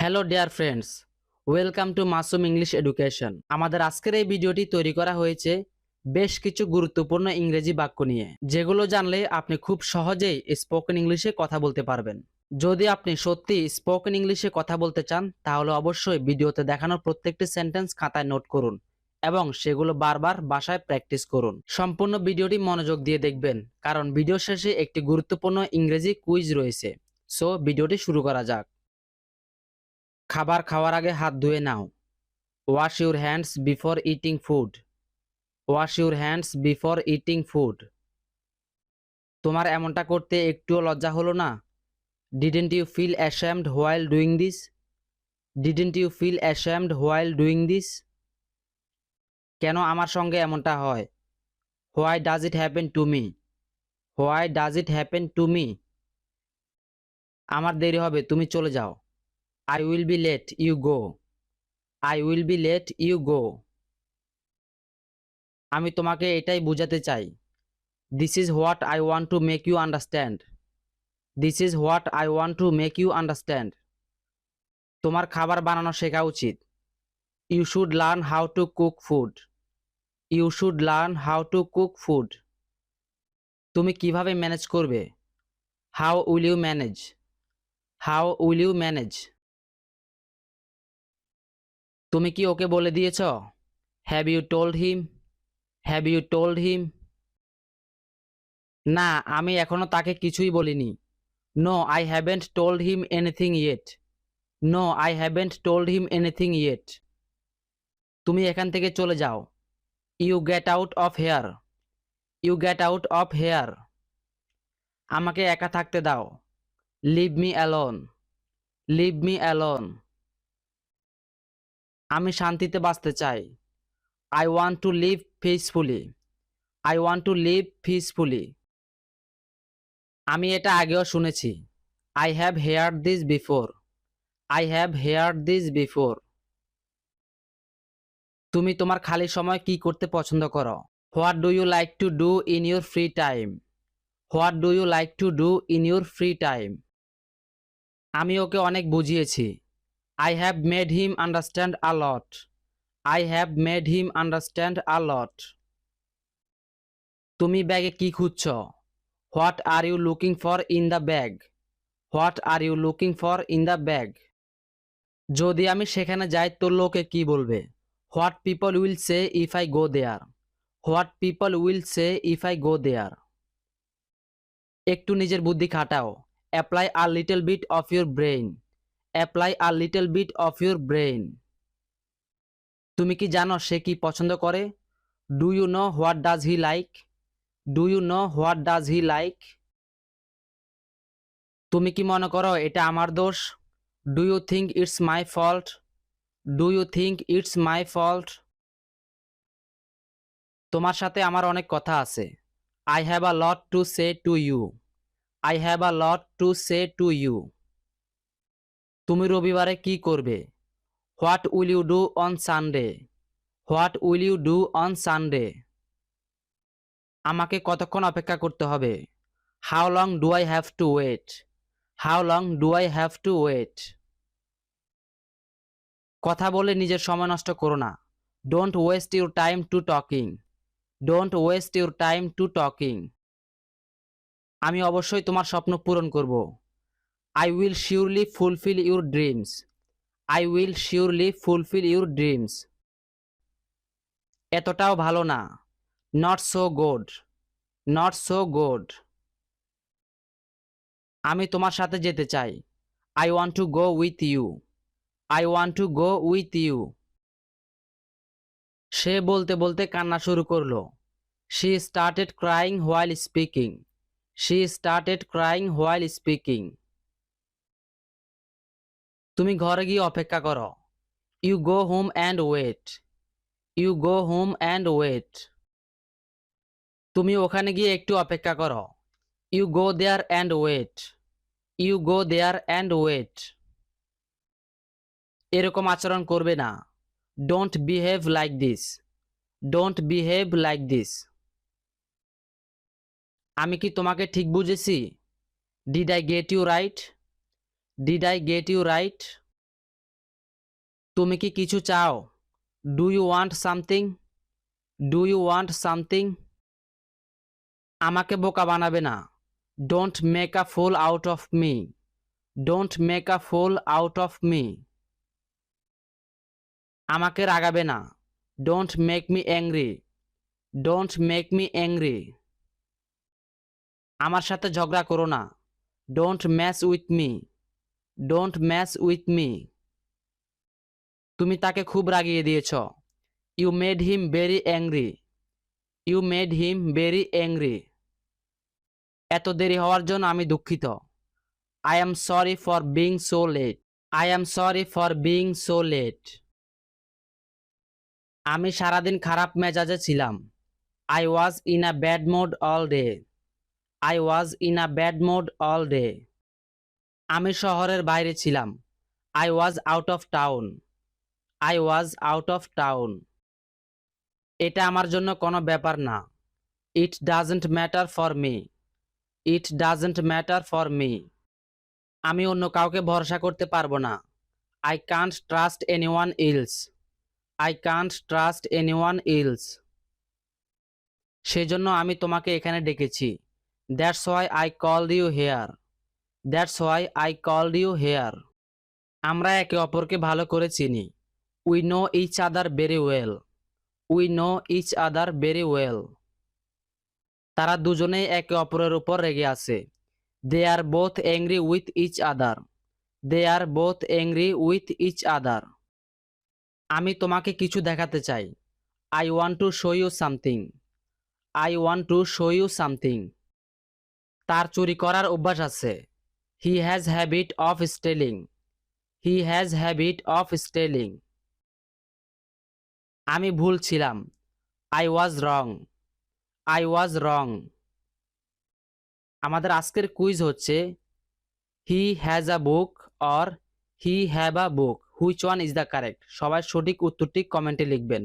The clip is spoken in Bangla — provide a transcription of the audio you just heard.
Hello dear friends, welcome to Masum English education. আমাদের আজকের এই ভিডিওটি তৈরি করা হয়েছে বেশ কিছু গুরুত্বপূর্ণ ইংরেজি বাক্য নিয়ে, যেগুলো জানলে আপনি খুব সহজেই স্পোকেন ইংলিশে কথা বলতে পারবেন। যদি আপনি সত্যি স্পোকেন ইংলিশে কথা বলতে চান, তাহলে অবশ্যই ভিডিওতে দেখানো প্রত্যেকটি সেন্টেন্স খাতায় নোট করুন এবং সেগুলো বারবার বাসায় প্র্যাকটিস করুন। সম্পূর্ণ ভিডিওটি মনোযোগ দিয়ে দেখবেন, কারণ ভিডিও শেষে একটি গুরুত্বপূর্ণ ইংরেজি কুইজ রয়েছে। সো ভিডিওটি শুরু করা যাক। খাবার খাওয়ার আগে হাত ধুয়ে নাও। Wash your hands before eating food. Wash your hands before eating food. তোমার এমনটা করতে একটুও লজ্জা হলো না? Didn't you feel ashamed while doing this? Didn't you feel ashamed while doing this? কেন আমার সঙ্গে এমনটা হয়? Why does it happen to me? Why does it happen to me? আমার দেরি হবে, তুমি চলে যাও। I will be late, you go. I will be late, you go. আমি তোমাকে এটাই বোঝাতে চাই। This is what I want to make you understand. This is what I want to make you understand. তোমার খাবার বানানো শেখা উচিত। You should learn how to cook food. You should learn how to cook food. তুমি কিভাবে ম্যানেজ করবে? How will you manage? How will you manage? তুমি কি ওকে বলে দিয়েছ? Have you told him? Have you told হিম? না, আমি এখনো তাকে কিছুই বলিনি। No, I haven't told him anything yet. No, I haven't told him anything yet. তুমি এখান থেকে চলে যাও। You get out of here. You get out of here. আমাকে একা থাকতে দাও। Leave me alone. Leave me alone. আমি শান্তিতে বাঁচতে চাই। I want to live peacefully. I want to live peacefully. আমি এটা আগেও শুনেছি। I have heard this before. I have heard this before. তুমি তোমার খালি সময় কি করতে পছন্দ করো? What do you like to do in your free time? What do you like to do in your free time? আমি ওকে অনেক বুঝিয়েছি। I have made him understand a lot. I have made him understand a lot. তুমি ব্যাগে কি খুঁজছ? What are you looking for in the bag? What are you looking for in the bag? যদি আমি সেখানে যাই তো লোকে কি বলবে? What people will say if I go there? What people will say if I go there? একটু নিজের বুদ্ধি খাটাও। Apply a little bit of your brain. Apply a little bit of your brain. তুমি কি জানো সে কি পছন্দ করে? Do you know what does he like? Do you know what does he like? তুমি কি মনে করো এটা আমার দোষ? Do you think it's my fault? Do you think it's my fault? তোমার সাথে আমার অনেক কথা আছে। I have a lot to say to you. I have a lot to say to you. তুমি রবিবারে কি করবে? What will you do on Sunday? What will you do on Sunday? আমাকে কতক্ষণ অপেক্ষা করতে হবে? How long do I have to wait? How long do I have to wait? কথা বলে নিজের সময় নষ্ট করো না। Don't waste your time to talking. Don't waste your time to talking. আমি অবশ্যই তোমার স্বপ্ন পূরণ করব। I will surely fulfil your dreams. I will surely fulfil your dreams. এতটাও ভালো না। Not so good. Not so good. আমি তোমার সাথে যেতে চাই। I want to go with you. I want to go with you. সে বলতে বলতে কান্না শুরু করলো। She started crying while speaking. She started crying while speaking. তুমি ঘরে গিয়ে অপেক্ষা করো। You go home and wait. You go home and wait. তুমি ওখানে গিয়ে একটু অপেক্ষা করো। You go there and wait. You go there and wait. এরকম আচরণ করবে না। Don't behave like this. Don't behave like this. আমি কি তোমাকে ঠিক বুঝেছি? Did I get you right? Did I get you right? তুমি কি কিছু চাও? Do you want something? Do you want something? আমাকে বোকা বানাবে না। Don't make a fool out of me. Don't make a fool out of me. আমাকে রাগাবে না। Don't make me angry. Don't make me angry. আমার সাথে ঝগড়া করো না। Don't match with me. Don't match with me. তুমি তাকে খুব রাগিয়ে দিয়েছ। You made him very angry. You made him very angry. এত দেরি হওয়ার জন্য আমি দুঃখিত। I am sorry for being so late. I am sorry for being so late. আমি সারাদিন খারাপ মেজাজে ছিলাম। I was in a bad mood all day. I was in a bad mood all day. আমি শহরের বাইরে ছিলাম। I was out of town. I was out of town. এটা আমার জন্য কোনো ব্যাপার না। It doesn't matter for me. It doesn't matter for me. আমি অন্য কাউকে ভরসা করতে পারবো না। I can't trust anyone else. I can't trust anyone else. সেজন্য আমি তোমাকে এখানে ডেকেছি। That's why I called you here. That's why I called you here. আমরা একে অপরকে ভালো করে চিনি। We know each other very well. We know each other very well. তারা দুজনেই একে অপরের উপর রেগে আছে। They are both angry with each other. They are both angry with each other. আমি তোমাকে কিছু দেখাতে চাই। I want to show you something. I want to show you something. তার চুরি করার অভ্যাস আছে। He has habit of stealing. He has habit of stealing. আমি ভুল ছিলাম। I was wrong. I was wrong. আমাদের আজকের কুইজ হচ্ছে he has a book or he have a book, which one is the correct. সবাই সঠিক উত্তরটি কমেন্টে লিখবেন।